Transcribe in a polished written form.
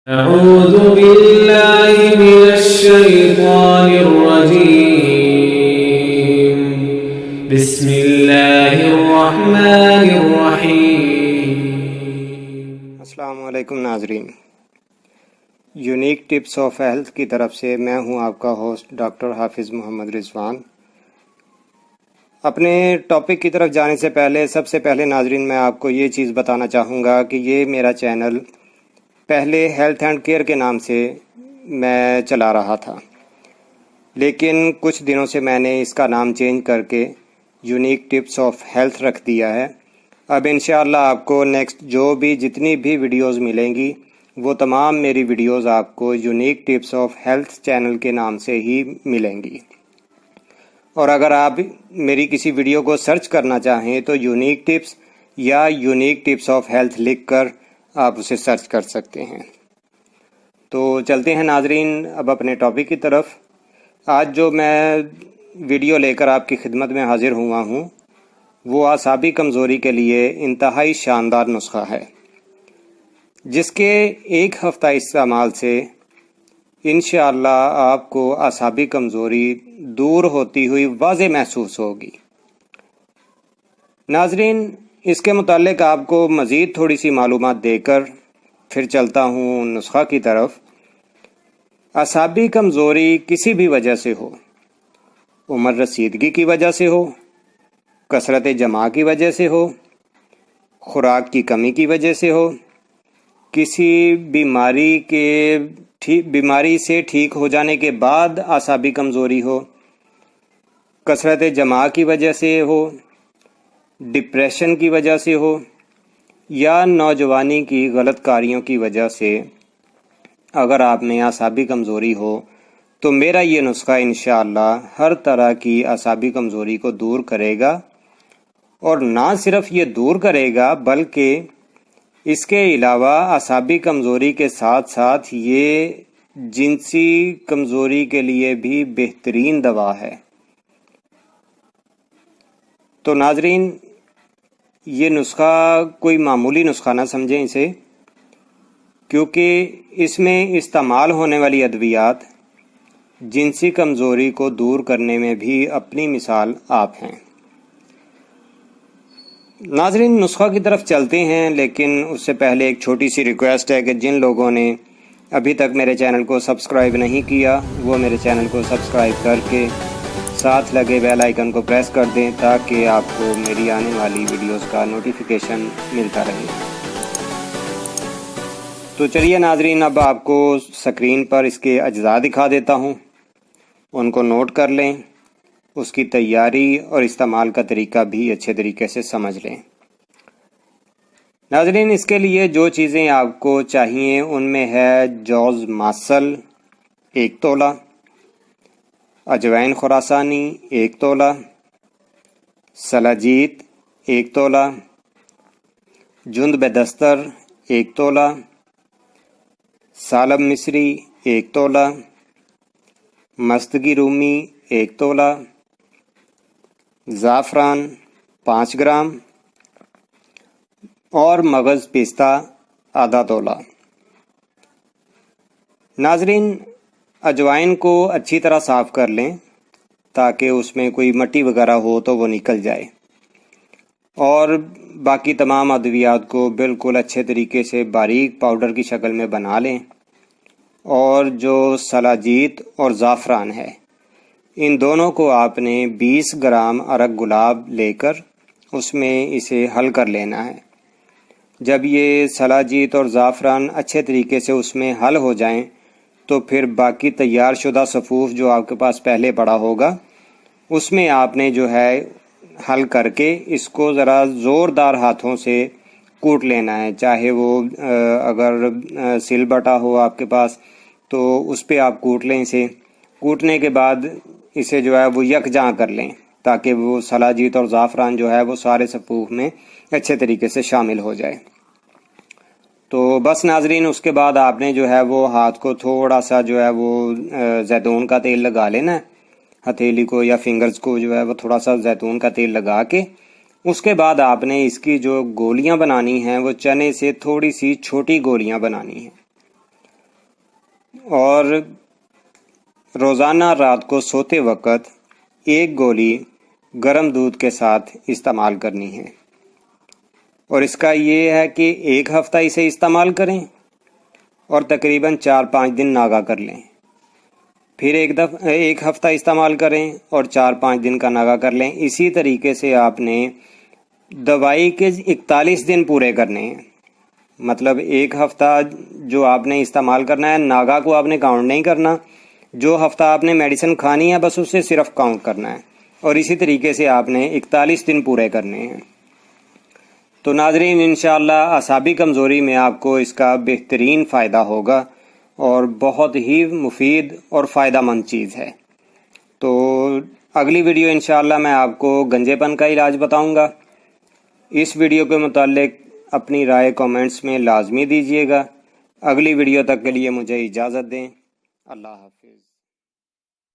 أعوذ بالله من الشيطان الرجيم بسم الله الرحمن الرحيم السلام علیکم ناظرین، یونیک ٹپس آف ہیلتھ کی طرف سے میں ہوں آپ کا ہوسٹ ڈاکٹر حافظ محمد رضوان۔ اپنے ٹاپک کی طرف جانے سے پہلے سب سے پہلے ناظرین میں آپ کو یہ چیز بتانا چاہوں گا کہ یہ میرا چینل پہلے ہیلتھ اینڈ کیئر کے نام سے میں چلا رہا تھا، لیکن کچھ دنوں سے میں نے اس کا نام چینج کر کے یونیک ٹپس آف ہیلتھ رکھ دیا ہے۔ اب انشاءاللہ آپ کو نیکسٹ جتنی بھی ویڈیوز ملیں گی وہ تمام میری ویڈیوز آپ کو unique tips of health channel کے نام سے ہی ملیں گی، اور اگر آپ میری کسی ویڈیو کو سرچ کرنا چاہیں تو یونیک ٹپس یا یونیک ٹپس آف ہیلتھ لکھ کر آپ اسے سرچ کر سکتے ہیں۔ تو چلتے ہیں ناظرین اب اپنے ٹاپک کی طرف۔ آج جو میں ویڈیو لے کر آپ کی خدمت میں حاضر ہوا ہوں وہ اعصابی کمزوری کے لیے انتہائی شاندار نسخہ ہے، جس کے ایک ہفتہ استعمال سے انشاءاللہ آپ کو اعصابی کمزوری دور ہوتی ہوئی واضح محسوس ہوگی۔ ناظرین، اس کے متعلق آپ کو مزید تھوڑی سی معلومات دے کر پھر چلتا ہوں نسخہ کی طرف۔ اعصابی کمزوری کسی بھی وجہ سے ہو، عمر رسیدگی کی وجہ سے ہو، کثرت جماع کی وجہ سے ہو، خوراک کی کمی کی وجہ سے ہو، کسی بیماری سے ٹھیک ہو جانے کے بعد اعصابی کمزوری ہو، کثرت جماع کی وجہ سے ہو، ڈپریشن کی وجہ سے ہو، یا نوجوانی کی غلط کاریوں کی وجہ سے اگر آپ میں اعصابی کمزوری ہو تو میرا یہ نسخہ انشاءاللہ ہر طرح کی اعصابی کمزوری کو دور کرے گا، اور نہ صرف یہ دور کرے گا بلکہ اس کے علاوہ اعصابی کمزوری کے ساتھ ساتھ یہ جنسی کمزوری کے لیے بھی بہترین دوا ہے۔ تو ناظرین، یہ نسخہ کوئی معمولی نسخہ نہ سمجھیں اسے، کیونکہ اس میں استعمال ہونے والی ادویات جنسی کمزوری کو دور کرنے میں بھی اپنی مثال آپ ہیں۔ ناظرین، نسخہ کی طرف چلتے ہیں، لیکن اس سے پہلے ایک چھوٹی سی ریکویسٹ ہے کہ جن لوگوں نے ابھی تک میرے چینل کو سبسکرائب نہیں کیا وہ میرے چینل کو سبسکرائب کر کے ساتھ لگے بیل آئیکن کو پریس کر دیں تاکہ آپ کو میری آنے والی ویڈیوز کا نوٹیفیکیشن ملتا رہے۔ تو چلیے ناظرین، اب آپ کو سکرین پر اس کے اجزاء دکھا دیتا ہوں، ان کو نوٹ کر لیں، اس کی تیاری اور استعمال کا طریقہ بھی اچھے طریقے سے سمجھ لیں۔ ناظرین، اس کے لیے جو چیزیں آپ کو چاہیے ان میں ہے جوز ماسل 1 تولہ، اجوائن خراسانی 1 تولہ، سلاجیت 1 تولہ، جند بدستر 1 تولہ، سالب مصری 1 تولہ، مستگی رومی 1 تولہ، زعفران 5 گرام اور مغز پستہ ½ تولہ۔ ناظرین، اجوائن کو اچھی طرح صاف کر لیں تاکہ اس میں کوئی مٹی وغیرہ ہو تو وہ نکل جائے، اور باقی تمام ادویات کو بالکل اچھے طریقے سے باریک پاؤڈر کی شکل میں بنا لیں، اور جو سلاجیت اور زعفران ہے ان دونوں کو آپ نے 20 گرام عرق گلاب لے کر اس میں اسے حل کر لینا ہے۔ جب یہ سلاجیت اور زعفران اچھے طریقے سے اس میں حل ہو جائیں تو پھر باقی تیار شدہ صفوف جو آپ کے پاس پہلے پڑا ہوگا اس میں آپ نے جو ہے حل کر کے اس کو ذرا زوردار ہاتھوں سے کوٹ لینا ہے، چاہے وہ اگر سل بٹا ہو آپ کے پاس تو اس پہ آپ کوٹ لیں۔ اسے کوٹنے کے بعد اسے جو ہے وہ یکجاں کر لیں تاکہ وہ سلاجیت اور زعفران جو ہے وہ سارے صفوف میں اچھے طریقے سے شامل ہو جائے۔ تو بس ناظرین، اس کے بعد آپ نے جو ہے وہ ہاتھ کو تھوڑا سا جو ہے وہ زیتون کا تیل لگا لینا ہے، ہتھیلی کو یا فنگرز کو جو ہے وہ تھوڑا سا زیتون کا تیل لگا کے اس کے بعد آپ نے اس کی جو گولیاں بنانی ہیں وہ چنے سے تھوڑی سی چھوٹی گولیاں بنانی ہیں، اور روزانہ رات کو سوتے وقت 1 گولی گرم دودھ کے ساتھ استعمال کرنی ہے، اور اس کا یہ ہے کہ 1 ہفتہ اسے استعمال کریں اور تقریباً 4-5 دن ناغہ کر لیں، پھر 1 ہفتہ استعمال کریں اور 4-5 دن کا ناغہ کر لیں۔ اسی طریقے سے آپ نے دوائی کے 41 دن پورے کرنے ہیں، مطلب 1 ہفتہ جو آپ نے استعمال کرنا ہے، ناغہ کو آپ نے کاؤنٹ نہیں کرنا، جو ہفتہ آپ نے میڈیسن کھانی ہے بس اسے صرف کاؤنٹ کرنا ہے، اور اسی طریقے سے آپ نے 41 دن پورے کرنے ہیں۔ تو ناظرین، انشاءاللہ اعصابی کمزوری میں آپ کو اس کا بہترین فائدہ ہوگا اور بہت ہی مفید اور فائدہ مند چیز ہے۔ تو اگلی ویڈیو انشاءاللہ میں آپ کو گنجے پن کا علاج بتاؤں گا۔ اس ویڈیو کے متعلق اپنی رائے کامنٹس میں لازمی دیجیے گا۔ اگلی ویڈیو تک کے لیے مجھے اجازت دیں۔ اللہ حافظ۔